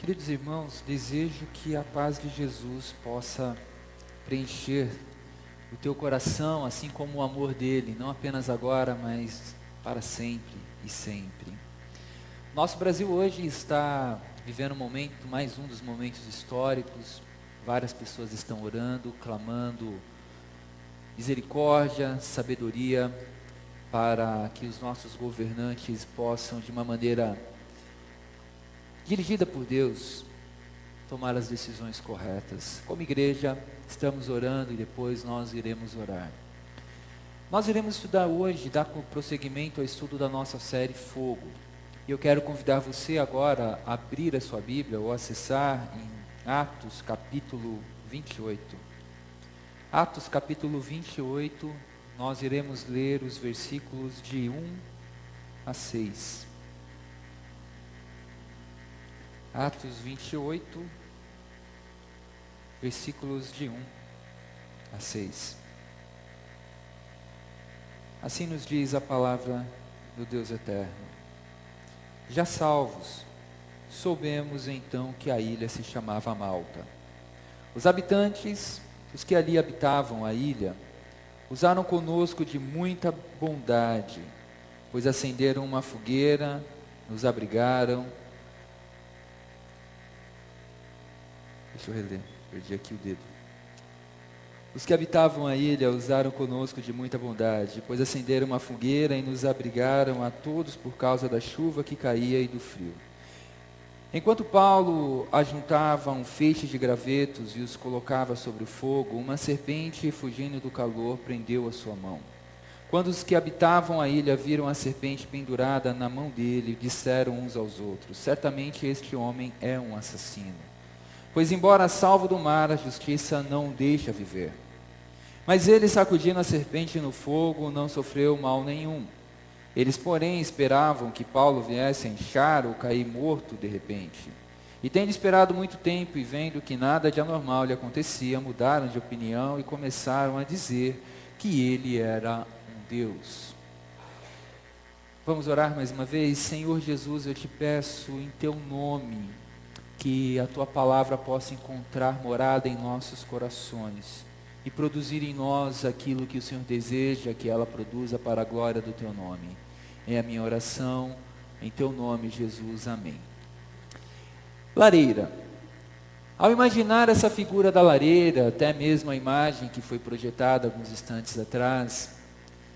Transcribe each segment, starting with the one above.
Queridos irmãos, desejo que a paz de Jesus possa preencher o teu coração, assim como o amor dele, não apenas agora, mas para sempre e sempre. Nosso Brasil hoje está vivendo um momento, mais um dos momentos históricos. Várias pessoas estão orando, clamando misericórdia, sabedoria, para que os nossos governantes possam, de uma maneira dirigida por Deus, tomar as decisões corretas. Como igreja, estamos orando e depois nós iremos orar. Nós iremos estudar hoje, dar prosseguimento ao estudo da nossa série Fogo. E eu quero convidar você agora a abrir a sua Bíblia ou acessar em Atos capítulo 28. Atos capítulo 28, nós iremos ler os versículos de 1 a 6. Atos 28, versículos de 1 a 6. Assim nos diz a palavra do Deus eterno. Já salvos, soubemos então que a ilha se chamava Malta. Os habitantes, os que ali habitavam a ilha, usaram conosco de muita bondade, pois acenderam uma fogueira, nos abrigaram. Deixa eu reler, perdi aqui o dedo. Os que habitavam a ilha usaram conosco de muita bondade, pois acenderam uma fogueira e nos abrigaram a todos por causa da chuva que caía e do frio. Enquanto Paulo ajuntava um feixe de gravetos e os colocava sobre o fogo, uma serpente, fugindo do calor, prendeu a sua mão. Quando os que habitavam a ilha viram a serpente pendurada na mão dele, disseram uns aos outros: certamente este homem é um assassino. Pois embora salvo do mar, a justiça não o deixa viver. Mas ele, sacudindo a serpente no fogo, não sofreu mal nenhum. Eles, porém, esperavam que Paulo viesse a inchar ou cair morto de repente. E tendo esperado muito tempo e vendo que nada de anormal lhe acontecia, mudaram de opinião e começaram a dizer que ele era um Deus. Vamos orar mais uma vez? Senhor Jesus, eu te peço em teu nome, que a tua palavra possa encontrar morada em nossos corações e produzir em nós aquilo que o Senhor deseja que ela produza para a glória do teu nome. É a minha oração, em teu nome, Jesus, amém. Lareira. Ao imaginar essa figura da lareira, até mesmo a imagem que foi projetada alguns instantes atrás,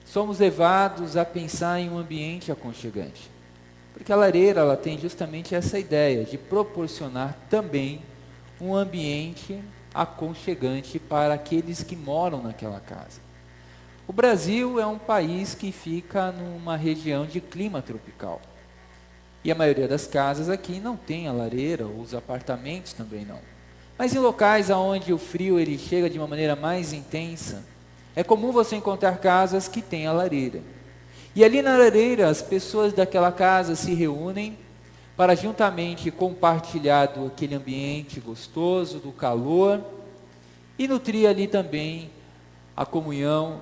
somos levados a pensar em um ambiente aconchegante. Porque a lareira, ela tem justamente essa ideia de proporcionar também um ambiente aconchegante para aqueles que moram naquela casa. O Brasil é um país que fica numa região de clima tropical. E a maioria das casas aqui não tem a lareira, ou os apartamentos também não. Mas em locais onde o frio ele chega de uma maneira mais intensa, é comum você encontrar casas que têm a lareira. E ali na lareira, as pessoas daquela casa se reúnem para juntamente compartilhar aquele ambiente gostoso, do calor, e nutrir ali também a comunhão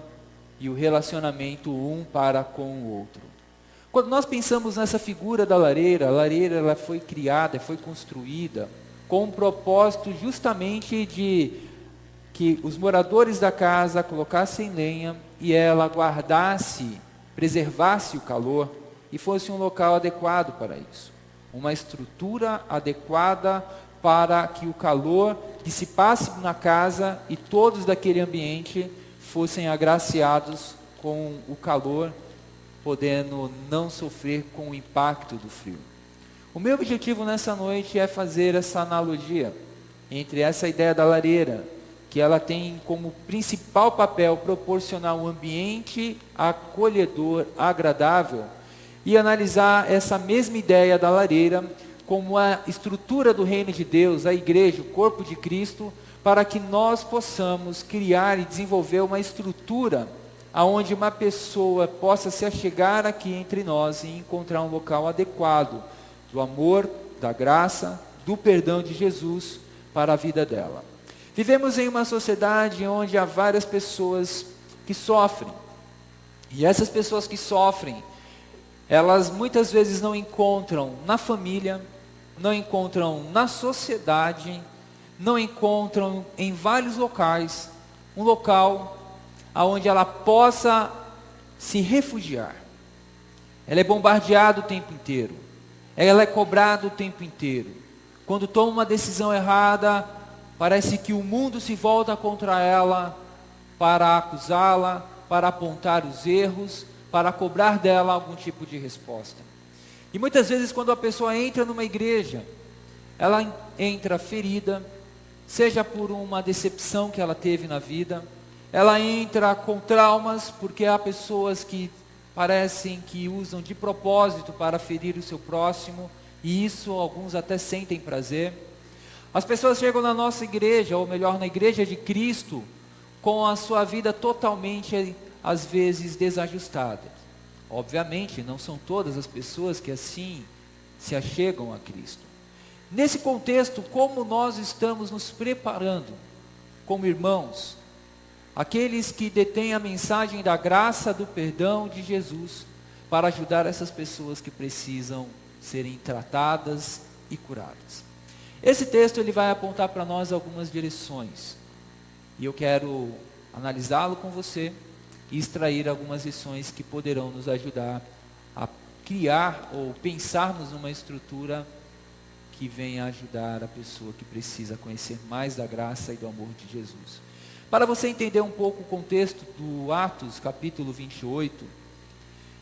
e o relacionamento um para com o outro. Quando nós pensamos nessa figura da lareira, a lareira ela foi criada, foi construída com um propósito justamente de que os moradores da casa colocassem lenha e ela guardasse, preservasse o calor e fosse um local adequado para isso. Uma estrutura adequada para que o calor dissipasse na casa e todos daquele ambiente fossem agraciados com o calor, podendo não sofrer com o impacto do frio. O meu objetivo nessa noite é fazer essa analogia entre essa ideia da lareira, que ela tem como principal papel proporcionar um ambiente acolhedor, agradável, e analisar essa mesma ideia da lareira como a estrutura do reino de Deus, a igreja, o corpo de Cristo, para que nós possamos criar e desenvolver uma estrutura aonde uma pessoa possa se achegar aqui entre nós e encontrar um local adequado do amor, da graça, do perdão de Jesus para a vida dela. Vivemos em uma sociedade onde há várias pessoas que sofrem. E essas pessoas que sofrem, elas muitas vezes não encontram na família não encontram na sociedade, não encontram em vários locais, um local onde ela possa se refugiar. Ela é bombardeada o tempo inteiro, ela é cobrada o tempo inteiro. Quando toma uma decisão errada, parece que o mundo se volta contra ela para acusá-la, para apontar os erros, para cobrar dela algum tipo de resposta. E muitas vezes quando a pessoa entra numa igreja, ela entra ferida, seja por uma decepção que ela teve na vida, ela entra com traumas, porque há pessoas que parecem que usam de propósito para ferir o seu próximo, e isso alguns até sentem prazer. As pessoas chegam na nossa igreja, ou melhor, na igreja de Cristo, com a sua vida totalmente, às vezes, desajustada. Obviamente, não são todas as pessoas que assim se achegam a Cristo. Nesse contexto, como nós estamos nos preparando como irmãos, aqueles que detêm a mensagem da graça, do perdão de Jesus, para ajudar essas pessoas que precisam serem tratadas e curadas. Esse texto ele vai apontar para nós algumas direções, e eu quero analisá-lo com você e extrair algumas lições que poderão nos ajudar a criar ou pensarmos numa estrutura que venha ajudar a pessoa que precisa conhecer mais da graça e do amor de Jesus. Para você entender um pouco o contexto do Atos, capítulo 28,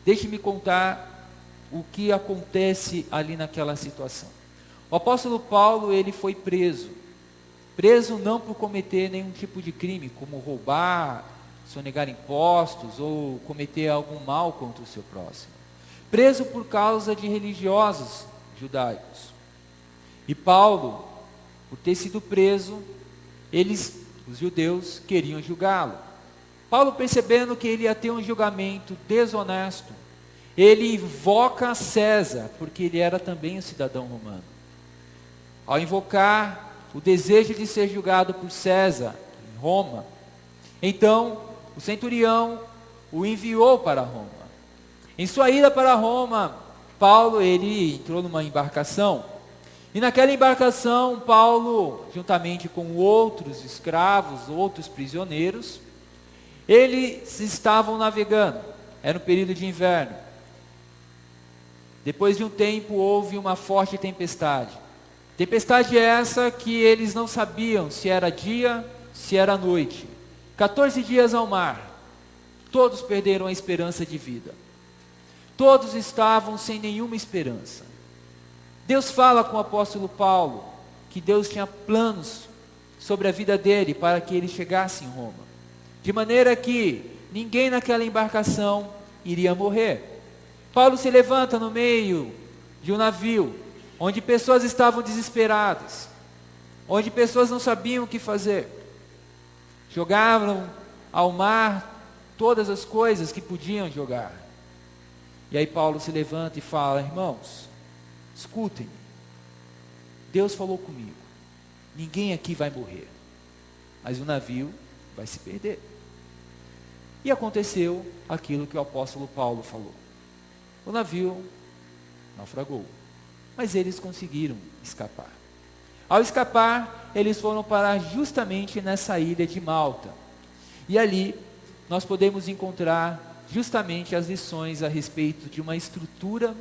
deixe-me contar o que acontece ali naquela situação. O apóstolo Paulo, ele foi preso não por cometer nenhum tipo de crime, como roubar, sonegar impostos ou cometer algum mal contra o seu próximo. Preso por causa de religiosos judaicos. E Paulo, por ter sido preso, os judeus, queriam julgá-lo. Paulo, percebendo que ele ia ter um julgamento desonesto, ele invoca César, porque ele era também um cidadão romano. Ao invocar o desejo de ser julgado por César, em Roma, então o centurião o enviou para Roma. Em sua ida para Roma, Paulo, ele entrou numa embarcação, e naquela embarcação, Paulo, juntamente com outros escravos, outros prisioneiros, eles estavam navegando, era um período de inverno. Depois de um tempo, houve uma forte tempestade. Tempestade essa que eles não sabiam se era dia, se era noite. 14 dias ao mar, todos perderam a esperança de vida. Todos estavam sem nenhuma esperança. Deus fala com o apóstolo Paulo, que Deus tinha planos sobre a vida dele, para que ele chegasse em Roma. De maneira que ninguém naquela embarcação iria morrer. Paulo se levanta no meio de um navio, onde pessoas estavam desesperadas, onde pessoas não sabiam o que fazer. Jogavam ao mar todas as coisas que podiam jogar. E aí Paulo se levanta e fala: irmãos, escutem, Deus falou comigo, ninguém aqui vai morrer, mas o navio vai se perder. E aconteceu aquilo que o apóstolo Paulo falou. O navio naufragou, mas eles conseguiram escapar. Ao escapar, eles foram parar justamente nessa ilha de Malta. E ali nós podemos encontrar justamente as lições a respeito de uma estrutura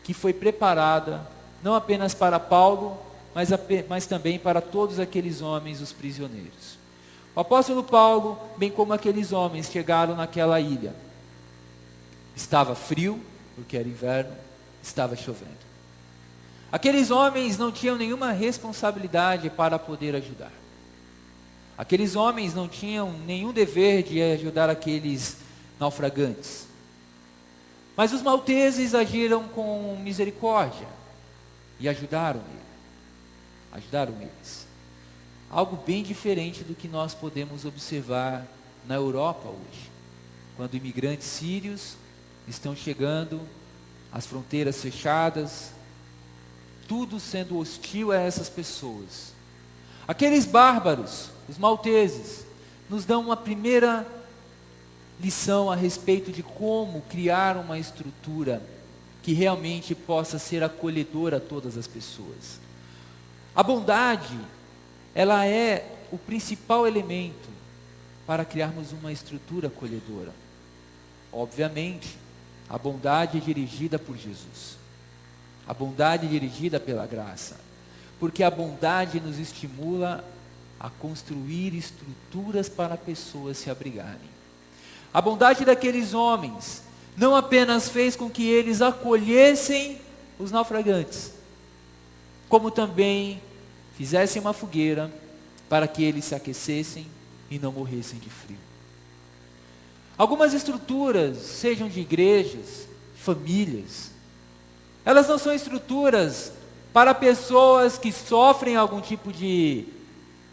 que foi preparada não apenas para Paulo, mas também para todos aqueles homens, os prisioneiros. O apóstolo Paulo, bem como aqueles homens, chegaram naquela ilha. Estava frio, porque era inverno, estava chovendo. Aqueles homens não tinham nenhuma responsabilidade para poder ajudar. Aqueles homens não tinham nenhum dever de ajudar aqueles naufragantes. Mas os malteses agiram com misericórdia e ajudaram eles. Algo bem diferente do que nós podemos observar na Europa hoje, quando imigrantes sírios estão chegando, as fronteiras fechadas, tudo sendo hostil a essas pessoas. Aqueles bárbaros, os malteses, nos dão uma primeira lição a respeito de como criar uma estrutura que realmente possa ser acolhedora a todas as pessoas. A bondade, ela é o principal elemento para criarmos uma estrutura acolhedora. Obviamente, a bondade é dirigida por Jesus. A bondade é dirigida pela graça. Porque a bondade nos estimula a construir estruturas para pessoas se abrigarem. A bondade daqueles homens não apenas fez com que eles acolhessem os naufragantes, como também fizessem uma fogueira para que eles se aquecessem e não morressem de frio. Algumas estruturas, sejam de igrejas, famílias, elas não são estruturas para pessoas que sofrem algum tipo de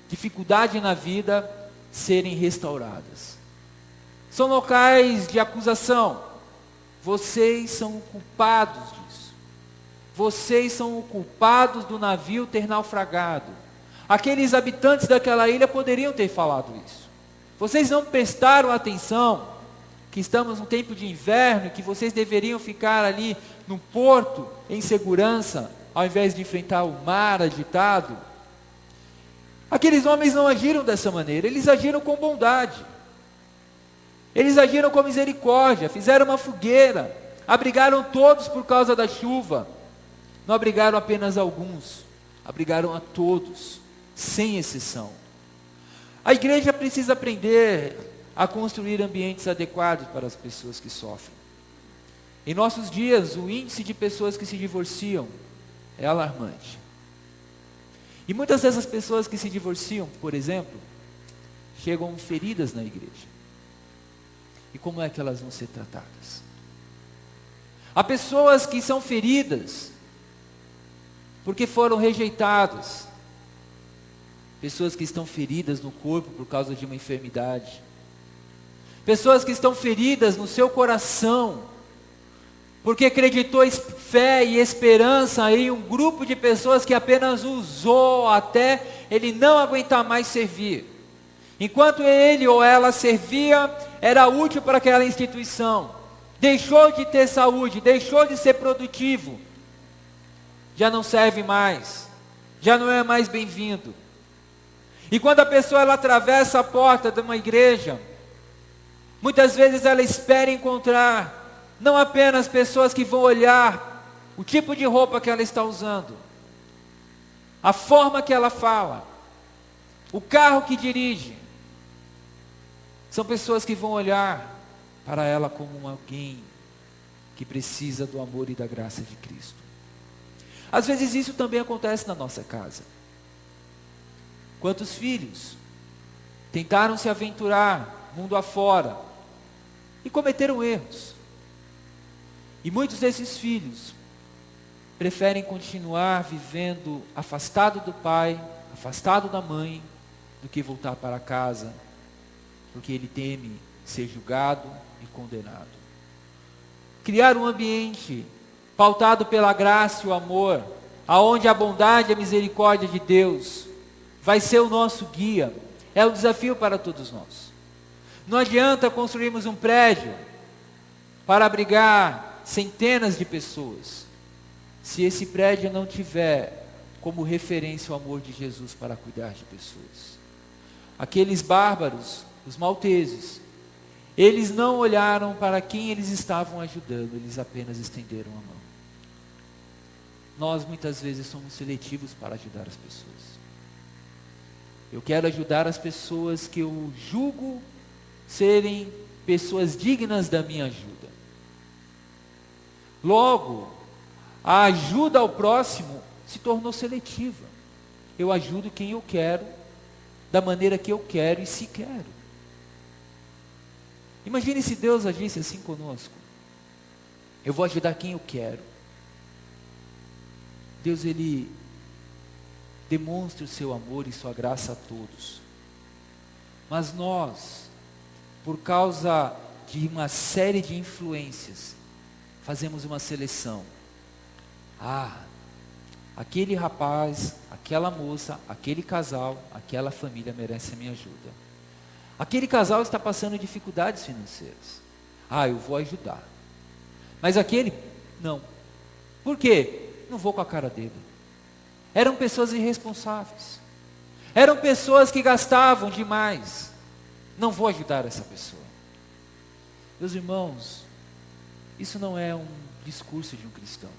dificuldade na vida serem restauradas. São locais de acusação. Vocês são culpados disso. Vocês são culpados do navio ter naufragado. Aqueles habitantes daquela ilha poderiam ter falado isso. Vocês não prestaram atenção que estamos num tempo de inverno e que vocês deveriam ficar ali no porto em segurança, ao invés de enfrentar o mar agitado. Aqueles homens não agiram dessa maneira, eles agiram com bondade. Eles agiram com misericórdia, fizeram uma fogueira, abrigaram todos por causa da chuva. Não abrigaram apenas alguns, abrigaram a todos, sem exceção. A igreja precisa aprender a construir ambientes adequados para as pessoas que sofrem. Em nossos dias, o índice de pessoas que se divorciam é alarmante. E muitas dessas pessoas que se divorciam, por exemplo, chegam feridas na igreja. E como é que elas vão ser tratadas? Há pessoas que são feridas porque foram rejeitadas. Pessoas que estão feridas no corpo por causa de uma enfermidade. Pessoas que estão feridas no seu coração porque acreditou fé e esperança em um grupo de pessoas que apenas usou até ele não aguentar mais servir. Enquanto ele ou ela servia, era útil para aquela instituição. Deixou de ter saúde, deixou de ser produtivo. Já não serve mais. Já não é mais bem-vindo. E quando a pessoa ela atravessa a porta de uma igreja, muitas vezes ela espera encontrar não apenas pessoas que vão olhar o tipo de roupa que ela está usando, a forma que ela fala, o carro que dirige. São pessoas que vão olhar para ela como alguém que precisa do amor e da graça de Cristo. Às vezes isso também acontece na nossa casa. Quantos filhos tentaram se aventurar mundo afora e cometeram erros. E muitos desses filhos preferem continuar vivendo afastado do pai, afastado da mãe, do que voltar para casa, porque ele teme ser julgado e condenado. Criar um ambiente pautado pela graça e o amor, aonde a bondade e a misericórdia de Deus vai ser o nosso guia, é um desafio para todos nós. Não adianta construirmos um prédio para abrigar centenas de pessoas, se esse prédio não tiver como referência o amor de Jesus para cuidar de pessoas. Aqueles bárbaros, os malteses, eles não olharam para quem eles estavam ajudando, eles apenas estenderam a mão. Nós muitas vezes somos seletivos para ajudar as pessoas. Eu quero ajudar as pessoas que eu julgo serem pessoas dignas da minha ajuda. Logo, a ajuda ao próximo se tornou seletiva. Eu ajudo quem eu quero, da maneira que eu quero e se quero. Imagine se Deus agisse assim conosco. Eu vou ajudar quem eu quero. Deus, Ele demonstra o seu amor e sua graça a todos. Mas nós, por causa de uma série de influências, fazemos uma seleção. Aquele rapaz, aquela moça, aquele casal, aquela família merece a minha ajuda. Aquele casal está passando dificuldades financeiras. Eu vou ajudar. Mas aquele, não, Por quê? Não vou com a cara dele. Eram pessoas irresponsáveis. Eram pessoas que gastavam demais. Não vou ajudar essa pessoa. Meus irmãos, isso não é um discurso de um cristão.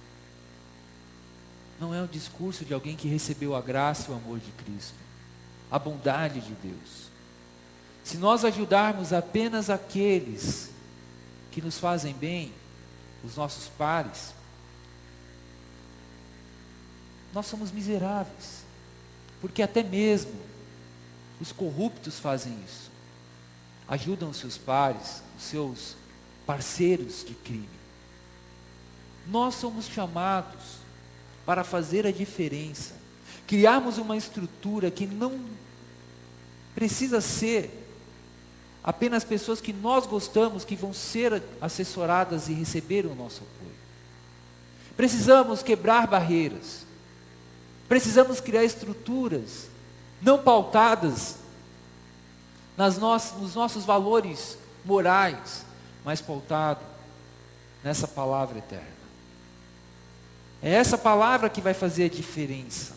Não é um discurso de alguém que recebeu a graça e o amor de Cristo, a bondade de Deus. Se nós ajudarmos apenas aqueles que nos fazem bem, os nossos pares, nós somos miseráveis, porque até mesmo os corruptos fazem isso. Ajudam os seus pares, os seus parceiros de crime. Nós somos chamados para fazer a diferença, criarmos uma estrutura que não precisa ser apenas pessoas que nós gostamos, que vão ser assessoradas e receber o nosso apoio. Precisamos quebrar barreiras, precisamos criar estruturas não pautadas nos nossos valores morais, mas pautado nessa palavra eterna. É essa palavra que vai fazer a diferença.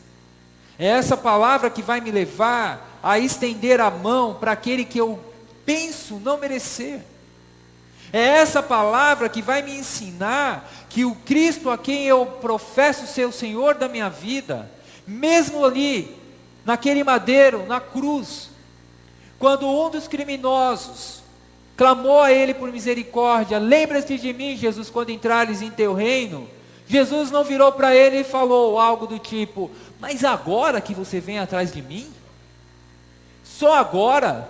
É essa palavra que vai me levar a estender a mão para aquele que eu penso não merecer. É essa palavra que vai me ensinar que o Cristo a quem eu professo ser o Senhor da minha vida, mesmo ali, naquele madeiro, na cruz, quando um dos criminosos clamou a Ele por misericórdia, lembra-te de mim, Jesus, quando entrares em teu reino, Jesus não virou para ele e falou algo do tipo, mas agora que você vem atrás de mim? Só agora?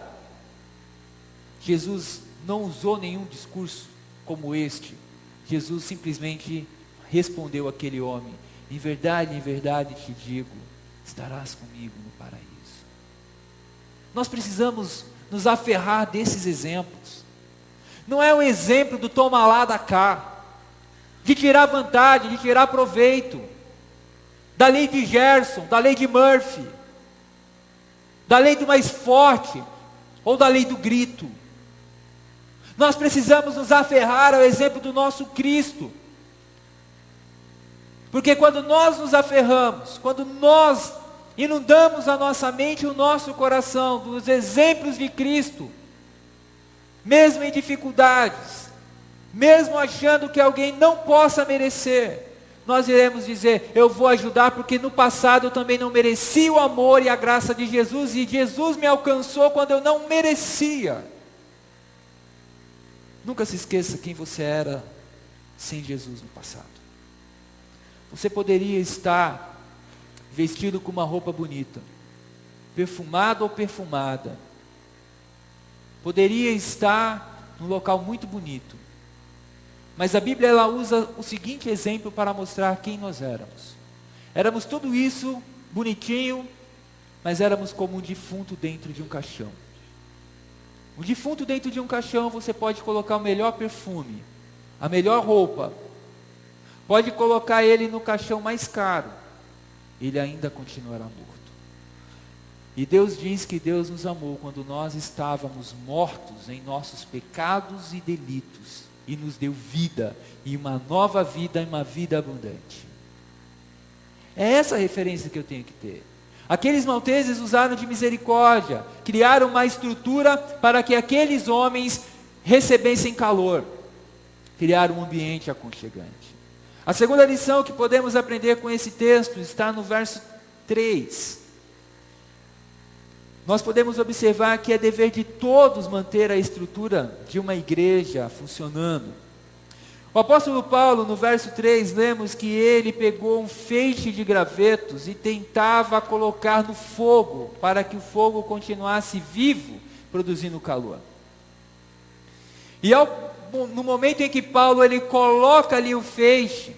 Jesus não usou nenhum discurso como este. Jesus simplesmente respondeu àquele homem, em verdade te digo, estarás comigo no paraíso. Nós precisamos nos aferrar desses exemplos. Não é um exemplo do toma lá da cá, de tirar vantagem, de tirar proveito, da lei de Gerson, da lei de Murphy, da lei do mais forte, ou da lei do grito. Nós precisamos nos aferrar ao exemplo do nosso Cristo, porque quando nós nos aferramos, quando nós inundamos a nossa mente e o nosso coração dos exemplos de Cristo, mesmo em dificuldades, mesmo achando que alguém não possa merecer, nós iremos dizer, eu vou ajudar porque no passado eu também não merecia o amor e a graça de Jesus, e Jesus me alcançou quando eu não merecia. Nunca se esqueça quem você era sem Jesus no passado. Você poderia estar vestido com uma roupa bonita, perfumado ou perfumada, poderia estar num local muito bonito, mas a Bíblia ela usa o seguinte exemplo para mostrar quem nós éramos. Éramos tudo isso bonitinho, mas éramos como um defunto dentro de um caixão. Um defunto dentro de um caixão, você pode colocar o melhor perfume, a melhor roupa, pode colocar ele no caixão mais caro, ele ainda continuará morto. E Deus diz que Deus nos amou quando nós estávamos mortos em nossos pecados e delitos, e nos deu vida, e uma nova vida, e uma vida abundante. É essa a referência que eu tenho que ter. Aqueles malteses usaram de misericórdia, criaram uma estrutura para que aqueles homens recebessem calor, criaram um ambiente aconchegante. A segunda lição que podemos aprender com esse texto está no verso 3. Nós podemos observar que é dever de todos manter a estrutura de uma igreja funcionando. O apóstolo Paulo, no verso 3, lemos que ele pegou um feixe de gravetos e tentava colocar no fogo, para que o fogo continuasse vivo, produzindo calor. E no momento em que Paulo ele coloca ali o feixe,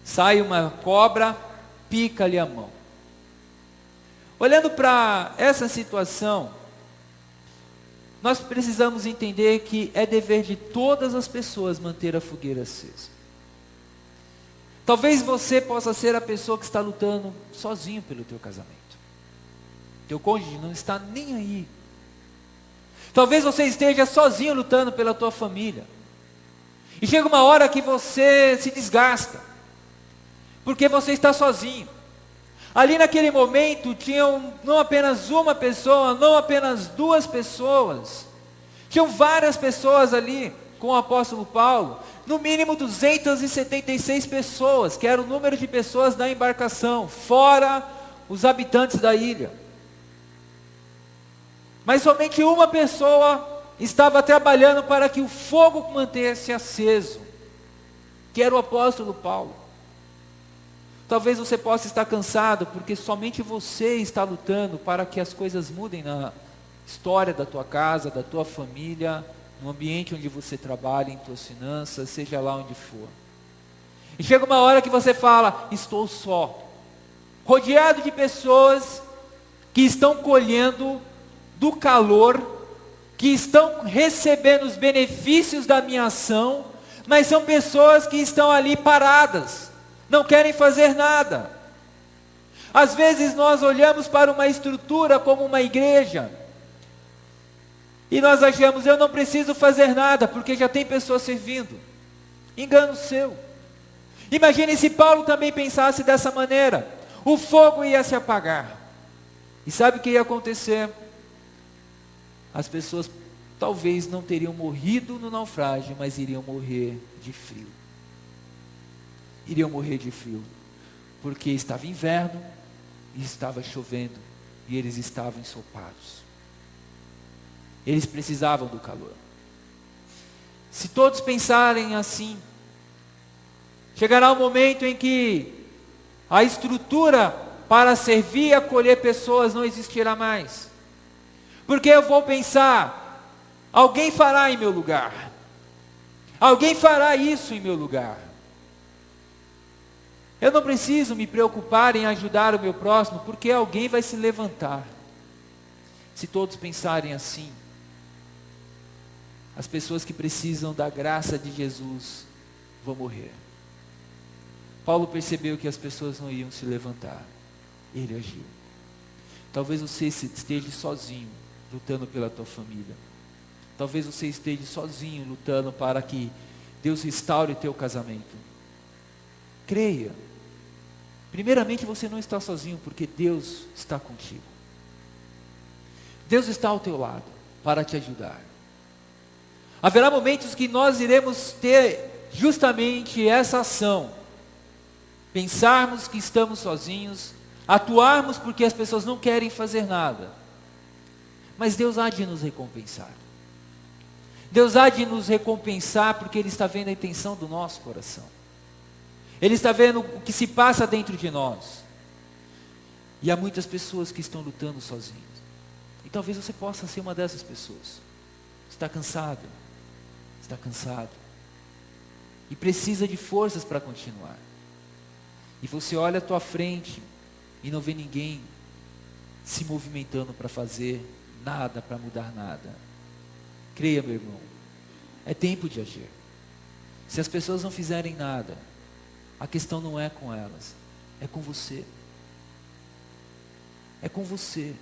sai uma cobra, pica-lhe a mão. Olhando para essa situação, nós precisamos entender que é dever de todas as pessoas manter a fogueira acesa. Talvez você possa ser a pessoa que está lutando sozinho pelo teu casamento. Teu cônjuge não está nem aí. Talvez você esteja sozinho lutando pela tua família. E chega uma hora que você se desgasta, porque você está sozinho. Ali naquele momento tinham não apenas uma pessoa, não apenas duas pessoas, tinham várias pessoas ali com o apóstolo Paulo, no mínimo 276 pessoas, que era o número de pessoas da embarcação, fora os habitantes da ilha. Mas somente uma pessoa estava trabalhando para que o fogo mantesse aceso, que era o apóstolo Paulo. Talvez você possa estar cansado, porque somente você está lutando para que as coisas mudem na história da tua casa, da tua família, no ambiente onde você trabalha, em tuas finanças, seja lá onde for. E chega uma hora que você fala, estou só, rodeado de pessoas que estão colhendo do calor, que estão recebendo os benefícios da minha ação, mas são pessoas que estão ali paradas, não querem fazer nada. Às vezes nós olhamos para uma estrutura como uma igreja, e nós achamos, eu não preciso fazer nada, porque já tem pessoas servindo. Engano seu. Imagine se Paulo também pensasse dessa maneira, o fogo ia se apagar. E sabe o que ia acontecer? As pessoas talvez não teriam morrido no naufrágio, mas iriam morrer de frio. Iriam morrer de frio, porque estava inverno e estava chovendo, e eles estavam ensopados. Eles precisavam do calor. Se todos pensarem assim, chegará um momento em que a estrutura para servir e acolher pessoas não existirá mais. Porque eu vou pensar, alguém fará em meu lugar. Alguém fará isso em meu lugar. Eu não preciso me preocupar em ajudar o meu próximo, porque alguém vai se levantar. Se todos pensarem assim, as pessoas que precisam da graça de Jesus vão morrer. Paulo percebeu que as pessoas não iam se levantar. Ele agiu. Talvez você esteja sozinho, lutando pela tua família. Talvez você esteja sozinho, lutando para que Deus restaure o teu casamento. Creia. Primeiramente, você não está sozinho, porque Deus está contigo. Deus está ao teu lado, para te ajudar. Haverá momentos que nós iremos ter justamente essa ação. Pensarmos que estamos sozinhos, atuarmos porque as pessoas não querem fazer nada. Mas Deus há de nos recompensar. Deus há de nos recompensar porque Ele está vendo a intenção do nosso coração. Ele está vendo o que se passa dentro de nós. E há muitas pessoas que estão lutando sozinhas. E talvez você possa ser uma dessas pessoas. Está cansado. Está cansado. E precisa de forças para continuar. E você olha à tua frente e não vê ninguém se movimentando para fazer nada, para mudar nada. Creia, meu irmão. É tempo de agir. Se as pessoas não fizerem nada, a questão não é com elas, é com você. É com você.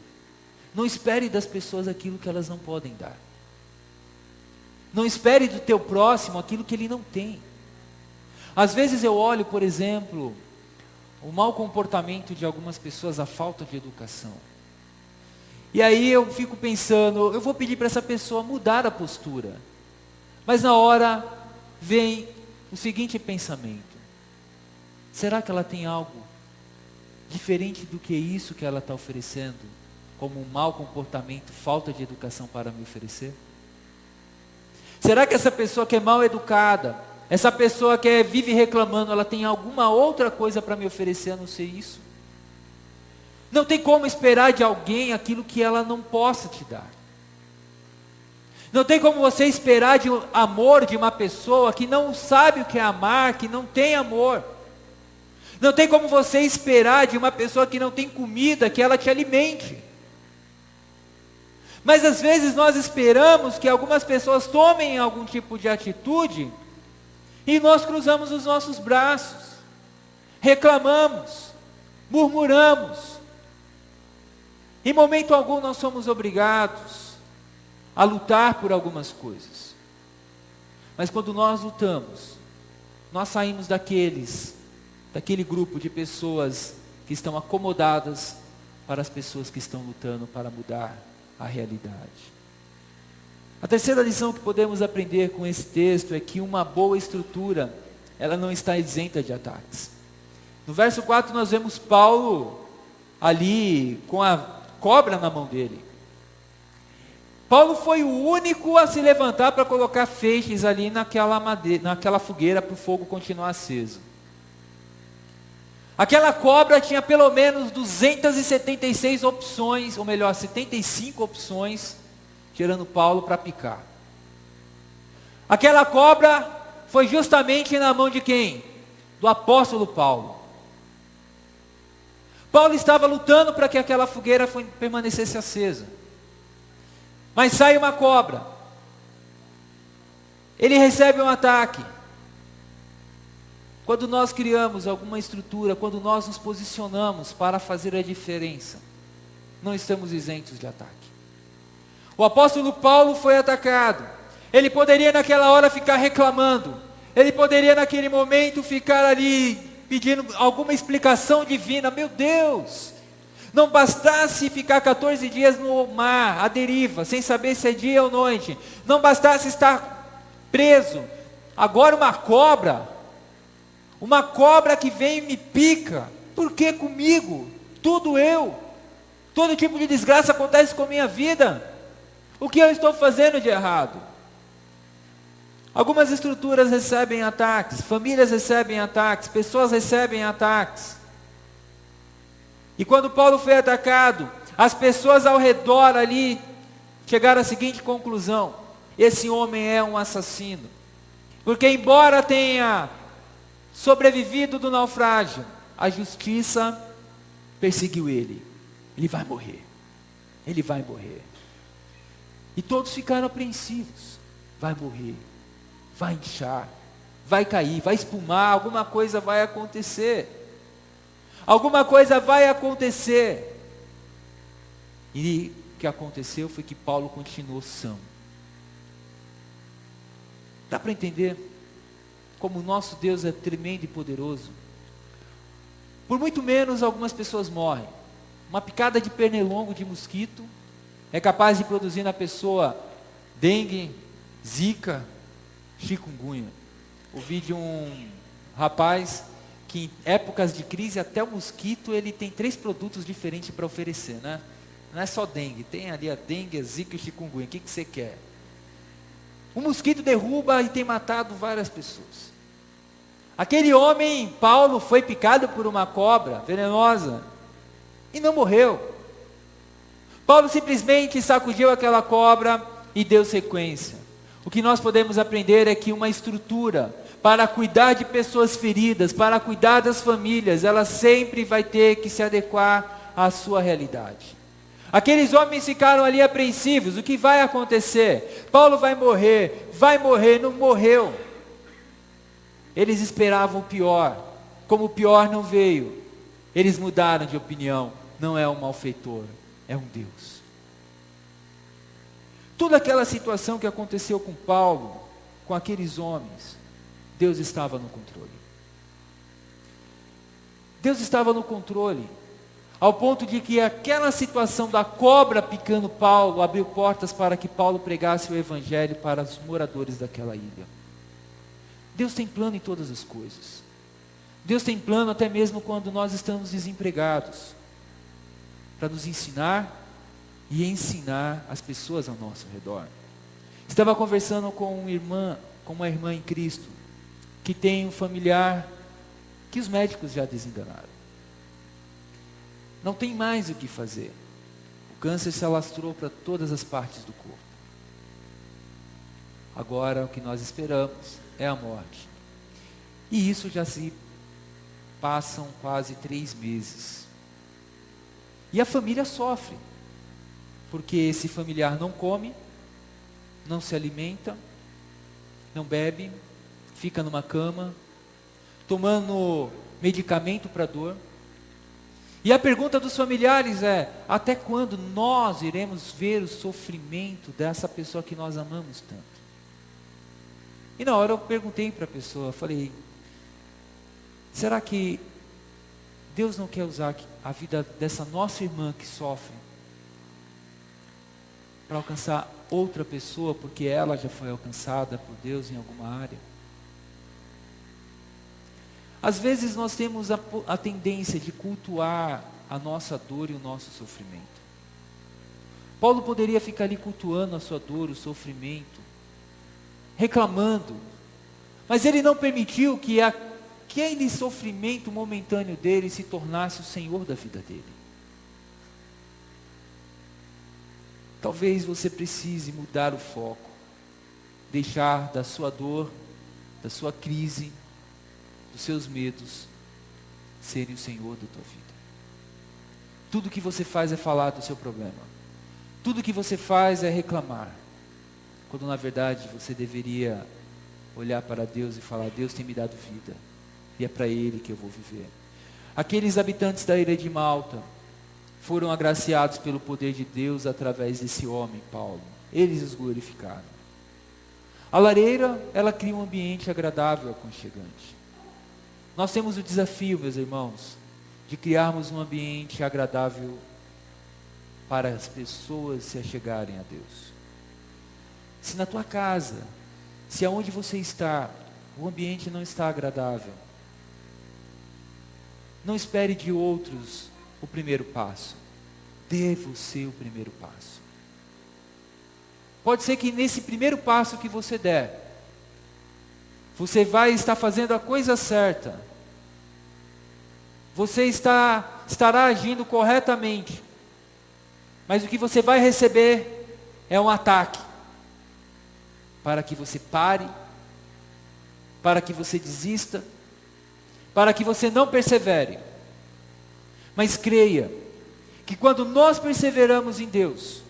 Não espere das pessoas aquilo que elas não podem dar. Não espere do teu próximo aquilo que ele não tem. Às vezes eu olho, por exemplo, o mau comportamento de algumas pessoas, a falta de educação. E aí eu fico pensando, eu vou pedir para essa pessoa mudar a postura. Mas na hora vem o seguinte pensamento: será que ela tem algo diferente do que isso que ela está oferecendo, como um mau comportamento, falta de educação para me oferecer? Será que essa pessoa que é mal educada, essa pessoa que vive reclamando, ela tem alguma outra coisa para me oferecer a não ser isso? Não tem como esperar de alguém aquilo que ela não possa te dar. Não tem como você esperar de amor de uma pessoa que não sabe o que é amar, que não tem amor. Não tem como você esperar de uma pessoa que não tem comida, que ela te alimente. Mas às vezes nós esperamos que algumas pessoas tomem algum tipo de atitude e nós cruzamos os nossos braços, reclamamos, murmuramos. Em momento algum nós somos obrigados a lutar por algumas coisas. Mas quando nós lutamos, nós saímos daquele grupo de pessoas que estão acomodadas para as pessoas que estão lutando para mudar a realidade. A terceira lição que podemos aprender com esse texto é que uma boa estrutura, ela não está isenta de ataques. No verso 4 nós vemos Paulo ali com a cobra na mão dele. Paulo foi o único a se levantar para colocar feixes ali naquela fogueira para o fogo continuar aceso. Aquela cobra tinha pelo menos 276 opções, ou melhor, 75 opções, tirando Paulo para picar. Aquela cobra foi justamente na mão de quem? Do apóstolo Paulo. Paulo estava lutando para que aquela fogueira permanecesse acesa. Mas sai uma cobra. Ele recebe um ataque. Quando nós criamos alguma estrutura, quando nós nos posicionamos para fazer a diferença, não estamos isentos de ataque. O apóstolo Paulo foi atacado. Ele poderia naquela hora ficar reclamando. Ele poderia naquele momento ficar ali pedindo alguma explicação divina. Meu Deus, não bastasse ficar 14 dias no mar, à deriva, sem saber se é dia ou noite. Não bastasse estar preso. Agora uma cobra que vem e me pica. Por que comigo? Tudo eu. Todo tipo de desgraça acontece com a minha vida. O que eu estou fazendo de errado? Algumas estruturas recebem ataques, famílias recebem ataques, pessoas recebem ataques. E quando Paulo foi atacado, as pessoas ao redor ali chegaram à seguinte conclusão: esse homem é um assassino. Porque embora tenha sobrevivido do naufrágio, a justiça perseguiu ele. Ele vai morrer. Ele vai morrer. E todos ficaram apreensivos. Vai morrer, vai inchar, vai cair, vai espumar, alguma coisa vai acontecer. Alguma coisa vai acontecer. E o que aconteceu foi que Paulo continuou são. Dá para entender como o nosso Deus é tremendo e poderoso? Por muito menos algumas pessoas morrem. Uma picada de pernilongo, de mosquito, é capaz de produzir na pessoa dengue, zika, chikungunya. Ouvi de um rapaz que em épocas de crise até o mosquito ele tem 3 produtos diferentes para oferecer, né? Não é só dengue, tem ali a dengue, a zika e o chikungunya. O que você quer? O mosquito derruba e tem matado várias pessoas. Aquele homem, Paulo, foi picado por uma cobra venenosa e não morreu. Paulo simplesmente sacudiu aquela cobra e deu sequência. O que nós podemos aprender é que uma estrutura para cuidar de pessoas feridas, para cuidar das famílias, ela sempre vai ter que se adequar à sua realidade. Aqueles homens ficaram ali apreensivos. O que vai acontecer? Paulo vai morrer, não morreu. Eles esperavam o pior. Como o pior não veio, eles mudaram de opinião. Não é um malfeitor, é um Deus. Toda aquela situação que aconteceu com Paulo, com aqueles homens, Deus estava no controle. Deus estava no controle, ao ponto de que aquela situação da cobra picando Paulo, abriu portas para que Paulo pregasse o evangelho para os moradores daquela ilha. Deus tem plano em todas as coisas. Deus tem plano até mesmo quando nós estamos desempregados, para nos ensinar e ensinar as pessoas ao nosso redor. Estava conversando com uma irmã em Cristo, que tem um familiar que os médicos já desenganaram. Não tem mais o que fazer. O câncer se alastrou para todas as partes do corpo. Agora o que nós esperamos é a morte. E isso já se passam quase 3 meses. E a família sofre, porque esse familiar não come, não se alimenta, não bebe, fica numa cama, tomando medicamento para dor. E a pergunta dos familiares é: até quando nós iremos ver o sofrimento dessa pessoa que nós amamos tanto? E na hora eu perguntei para a pessoa, falei, será que Deus não quer usar a vida dessa nossa irmã que sofre para alcançar outra pessoa, porque ela já foi alcançada por Deus em alguma área? Às vezes nós temos a tendência de cultuar a nossa dor e o nosso sofrimento. Paulo poderia ficar ali cultuando a sua dor, o sofrimento, reclamando, mas ele não permitiu que aquele sofrimento momentâneo dele se tornasse o Senhor da vida dele. Talvez você precise mudar o foco, deixar da sua dor, da sua crise, dos seus medos, serem o Senhor da tua vida. Tudo que você faz é falar do seu problema. Tudo que você faz é reclamar. Quando na verdade você deveria olhar para Deus e falar, Deus tem me dado vida. E é para Ele que eu vou viver. Aqueles habitantes da ilha de Malta foram agraciados pelo poder de Deus através desse homem, Paulo. Eles os glorificaram. A lareira, ela cria um ambiente agradável e aconchegante. Nós temos o desafio, meus irmãos, de criarmos um ambiente agradável para as pessoas se achegarem a Deus. Se na tua casa, se aonde você está, o ambiente não está agradável, não espere de outros o primeiro passo. Dê você o primeiro passo. Pode ser que nesse primeiro passo que você der, você vai estar fazendo a coisa certa. Você estará agindo corretamente. Mas o que você vai receber é um ataque. Para que você pare, para que você desista, para que você não persevere. Mas creia que quando nós perseveramos em Deus,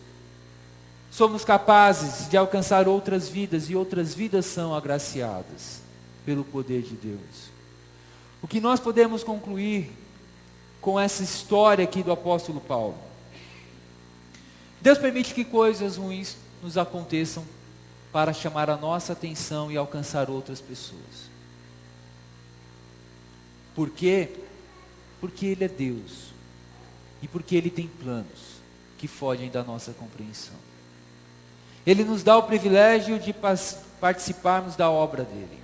somos capazes de alcançar outras vidas, e outras vidas são agraciadas pelo poder de Deus. O que nós podemos concluir com essa história aqui do apóstolo Paulo? Deus permite que coisas ruins nos aconteçam para chamar a nossa atenção e alcançar outras pessoas. Por quê? Porque Ele é Deus. E porque Ele tem planos que fogem da nossa compreensão. Ele nos dá o privilégio de participarmos da obra dEle.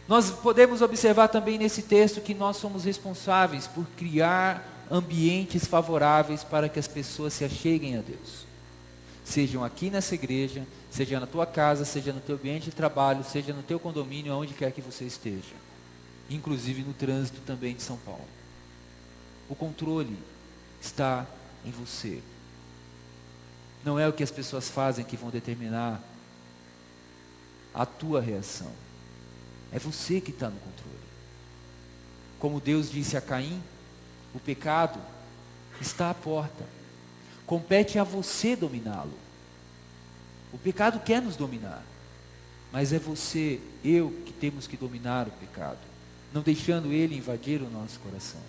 Nós podemos observar também nesse texto que nós somos responsáveis por criar ambientes favoráveis para que as pessoas se acheguem a Deus. Sejam aqui nessa igreja, seja na tua casa, seja no teu ambiente de trabalho, seja no teu condomínio, aonde quer que você esteja. Inclusive no trânsito também de São Paulo. O controle está em você. Não é o que as pessoas fazem que vão determinar a tua reação. É você que está no controle. Como Deus disse a Caim, o pecado está à porta. Compete a você dominá-lo. O pecado quer nos dominar. Mas é você, eu, que temos que dominar o pecado, não deixando ele invadir o nosso coração.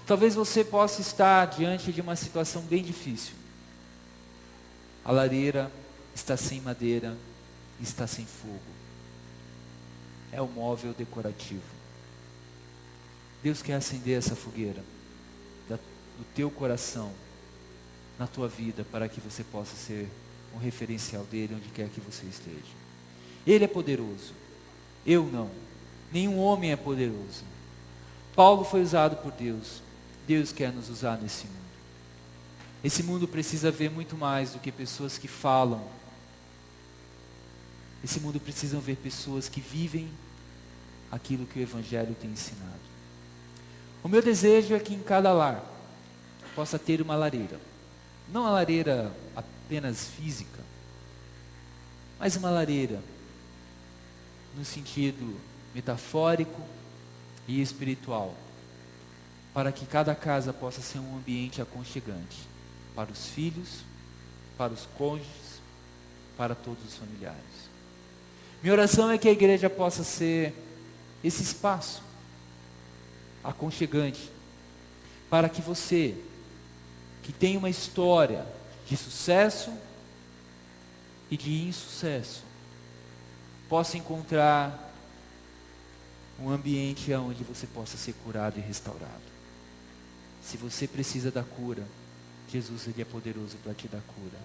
Talvez você possa estar diante de uma situação bem difícil. A lareira está sem madeira, está sem fogo. É um móvel decorativo. Deus quer acender essa fogueira do teu coração, na tua vida, para que você possa ser um referencial dele onde quer que você esteja. Ele é poderoso. Eu não. Nenhum homem é poderoso. Paulo foi usado por Deus. Deus quer nos usar nesse mundo. Esse mundo precisa ver muito mais do que pessoas que falam. Esse mundo precisa ver pessoas que vivem aquilo que o Evangelho tem ensinado. O meu desejo é que em cada lar possa ter uma lareira. Não uma lareira apenas física, mas uma lareira no sentido metafórico e espiritual, para que cada casa possa ser um ambiente aconchegante para os filhos, para os cônjuges, para todos os familiares. Minha oração é que a igreja possa ser esse espaço aconchegante, para que você, que tem uma história de sucesso e de insucesso, possa encontrar um ambiente onde você possa ser curado e restaurado. Se você precisa da cura, Jesus, Ele é poderoso para te dar cura.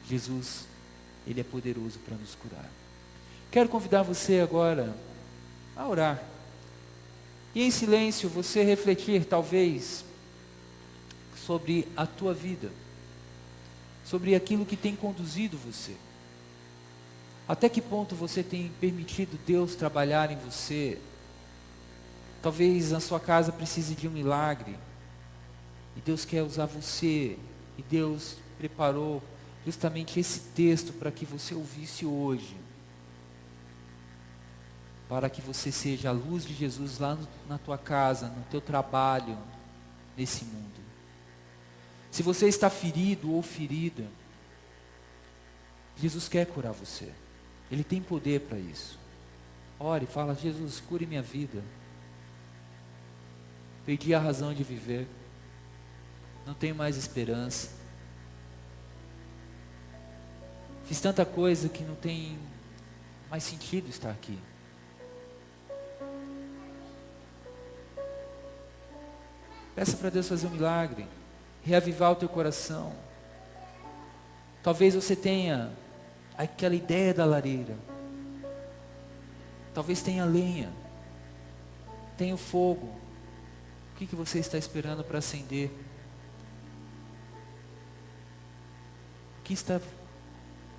Jesus, Ele é poderoso para nos curar. Quero convidar você agora a orar. E em silêncio você refletir talvez sobre a tua vida, sobre aquilo que tem conduzido você. Até que ponto você tem permitido Deus trabalhar em você? Talvez a sua casa precise de um milagre, e Deus quer usar você, e Deus preparou justamente esse texto para que você ouvisse hoje, para que você seja a luz de Jesus lá na tua casa, no teu trabalho, nesse mundo. Se você está ferido ou ferida, Jesus quer curar você. Ele tem poder para isso. Ore e fala: Jesus, cure minha vida. Perdi a razão de viver. Não tenho mais esperança. Fiz tanta coisa que não tem mais sentido estar aqui. Peça para Deus fazer um milagre, reavivar o teu coração. Talvez você tenha aquela ideia da lareira. Talvez tenha lenha, tenha o fogo. O que você está esperando para acender? O que está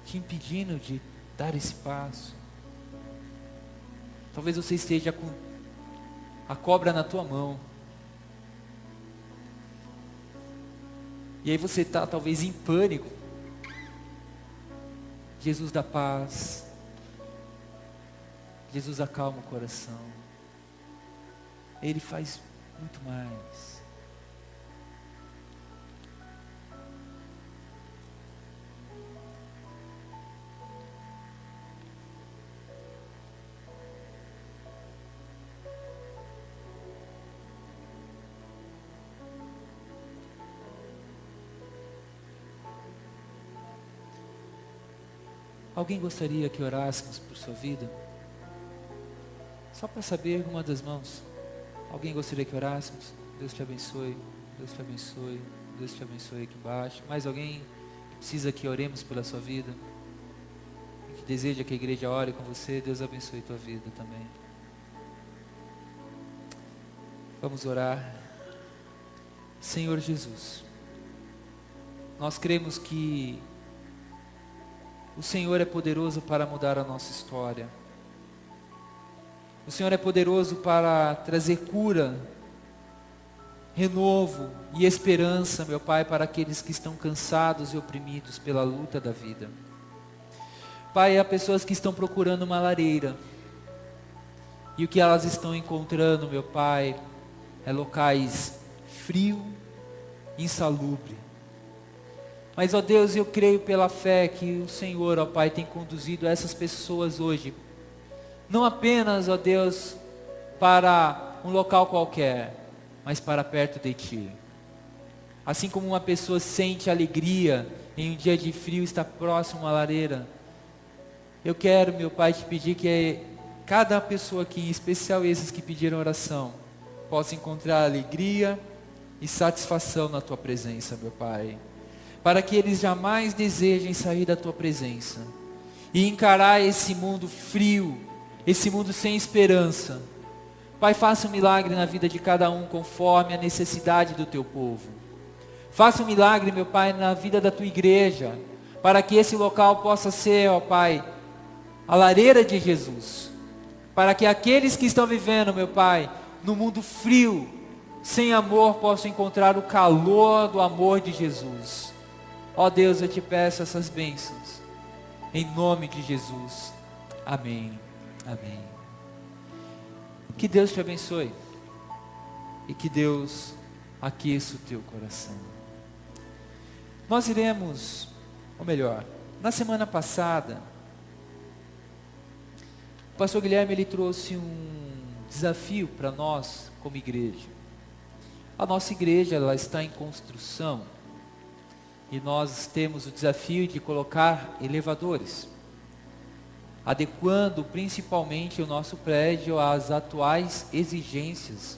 te impedindo de dar esse passo? Talvez você esteja com a cobra na tua mão. E aí você está talvez em pânico. Jesus dá paz. Jesus acalma o coração. Ele faz muito mais. Alguém gostaria que orássemos por sua vida? Só para saber, uma das mãos. Alguém gostaria que orássemos? Deus te abençoe, Deus te abençoe, Deus te abençoe aqui embaixo. Mais alguém que precisa que oremos pela sua vida? Que deseja que a igreja ore com você? Deus abençoe tua vida também. Vamos orar. Senhor Jesus, nós cremos que o Senhor é poderoso para mudar a nossa história. O Senhor é poderoso para trazer cura, renovo e esperança, meu Pai, para aqueles que estão cansados e oprimidos pela luta da vida. Pai, há pessoas que estão procurando uma lareira, e o que elas estão encontrando, meu Pai, é locais frio, insalubre. Mas, ó Deus, eu creio pela fé que o Senhor, ó Pai, tem conduzido essas pessoas hoje, não apenas, ó Deus, para um local qualquer, mas para perto de Ti. Assim como uma pessoa sente alegria em um dia de frio, está próximo à lareira, eu quero, meu Pai, te pedir que cada pessoa aqui, em especial esses que pediram oração, possa encontrar alegria e satisfação na Tua presença, meu Pai. Para que eles jamais desejem sair da Tua presença e encarar esse mundo frio, esse mundo sem esperança. Pai, faça um milagre na vida de cada um conforme a necessidade do Teu povo. Faça um milagre, meu Pai, na vida da Tua igreja, para que esse local possa ser, ó Pai, a lareira de Jesus. Para que aqueles que estão vivendo, meu Pai, no mundo frio, sem amor, possam encontrar o calor do amor de Jesus. Ó Deus, eu te peço essas bênçãos, em nome de Jesus, amém, amém. Que Deus te abençoe, e que Deus aqueça o teu coração. Nós iremos, ou melhor, na semana passada, o pastor Guilherme, ele trouxe um desafio para nós, como igreja. A nossa igreja, ela está em construção, e nós temos o desafio de colocar elevadores. adequando principalmente o nosso prédio às atuais exigências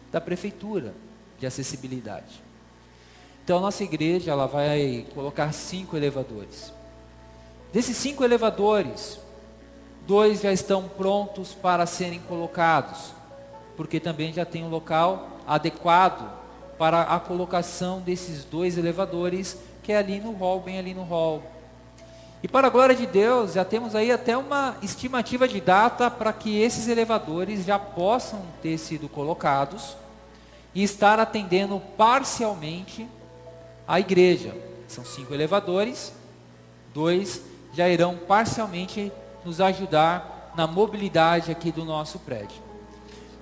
da prefeitura de acessibilidade. Então a nossa igreja ela vai colocar 5 elevadores. Desses 5 elevadores, 2 já estão prontos para serem colocados, porque também já tem um local adequado para a colocação desses 2 elevadores, que é ali no hall, bem ali no hall. E para a glória de Deus, já temos aí até uma estimativa de data para que esses elevadores já possam ter sido colocados e estar atendendo parcialmente a igreja. São 5 elevadores, 2 já irão parcialmente nos ajudar na mobilidade aqui do nosso prédio.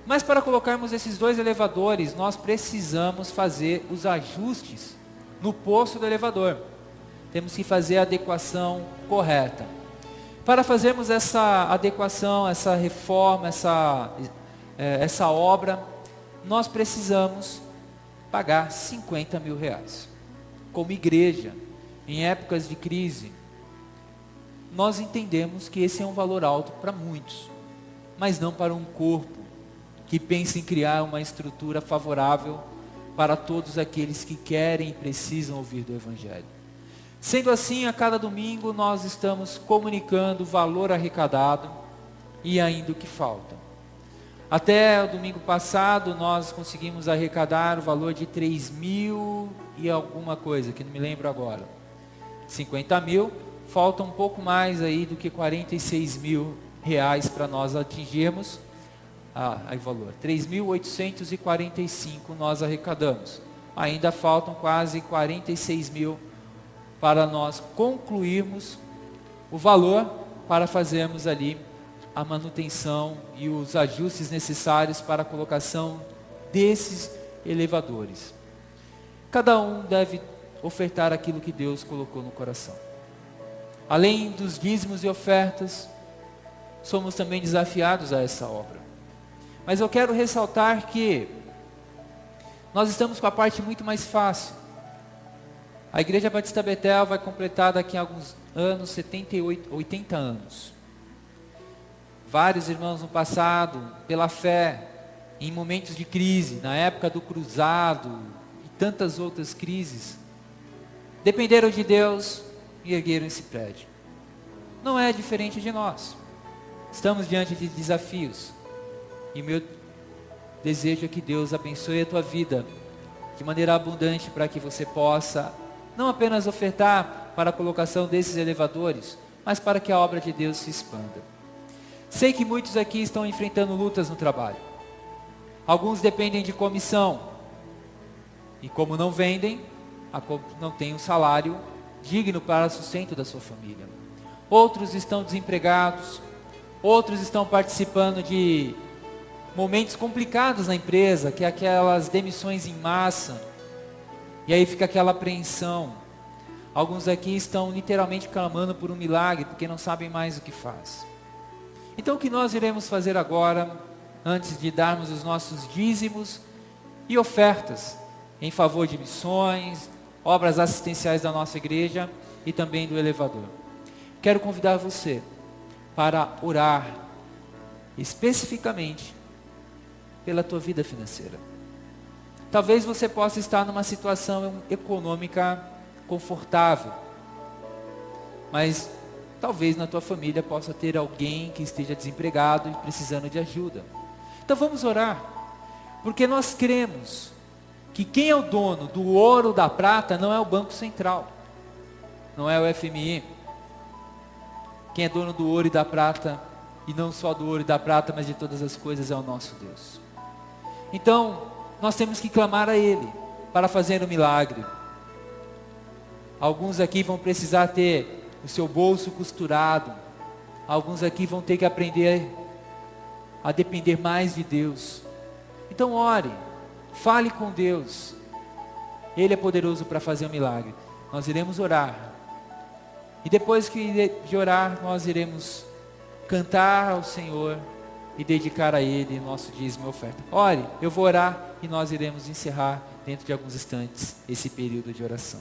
Mas para colocarmos esses 2 elevadores, nós precisamos fazer os ajustes no posto do elevador. Temos que fazer a adequação correta. Para fazermos essa adequação, essa reforma, essa obra, nós precisamos pagar 50 mil reais. Como igreja, em épocas de crise, nós entendemos que esse é um valor alto para muitos, mas não para um corpo que pensa em criar uma estrutura favorável para todos aqueles que querem e precisam ouvir do Evangelho. Sendo assim, a cada domingo nós estamos comunicando o valor arrecadado e ainda o que falta. Até o domingo passado nós conseguimos arrecadar o valor de 3 mil e alguma coisa, que não me lembro agora. 50 mil, falta um pouco mais aí do que 46 mil reais para nós atingirmos. Aí valor, 3.845 nós arrecadamos. Ainda faltam quase 46 mil para nós concluirmos o valor para fazermos ali a manutenção e os ajustes necessários para a colocação desses elevadores. Cada um deve ofertar aquilo que Deus colocou no coração. Além dos dízimos e ofertas, somos também desafiados a essa obra. Mas eu quero ressaltar que nós estamos com a parte muito mais fácil. A Igreja Batista Betel vai completar daqui a alguns anos 80 anos. Vários irmãos no passado, pela fé, em momentos de crise, na época do cruzado e tantas outras crises, dependeram de Deus e ergueram esse prédio. Não é diferente de nós. Estamos diante de desafios. E meu desejo é que Deus abençoe a tua vida de maneira abundante para que você possa não apenas ofertar para a colocação desses elevadores, mas para que a obra de Deus se expanda. Sei que muitos aqui estão enfrentando lutas no trabalho. Alguns dependem de comissão. E como não vendem, não têm um salário digno para o sustento da sua família. Outros estão desempregados. Outros estão participando de momentos complicados na empresa, que é aquelas demissões em massa. E aí fica aquela apreensão. Alguns aqui estão literalmente clamando por um milagre, porque não sabem mais o que faz. Então o que nós iremos fazer agora, antes de darmos os nossos dízimos e ofertas em favor de missões, obras assistenciais da nossa igreja e também do elevador. Quero convidar você para orar especificamente pela tua vida financeira. Talvez você possa estar numa situação econômica confortável, mas talvez na tua família possa ter alguém que esteja desempregado e precisando de ajuda. Então vamos orar, porque nós cremos que quem é o dono do ouro ou da prata não é o Banco Central, não é o FMI. Quem é dono do ouro e da prata, e não só do ouro e da prata, mas de todas as coisas, é o nosso Deus. Então, nós temos que clamar a Ele para fazer um milagre. Alguns aqui vão precisar ter o seu bolso costurado. Alguns aqui vão ter que aprender a depender mais de Deus. Então ore, fale com Deus. Ele é poderoso para fazer um milagre. Nós iremos orar. E depois de orar, nós iremos cantar ao Senhor e dedicar a Ele nosso dízimo e oferta. Ore, eu vou orar e nós iremos encerrar dentro de alguns instantes esse período de oração.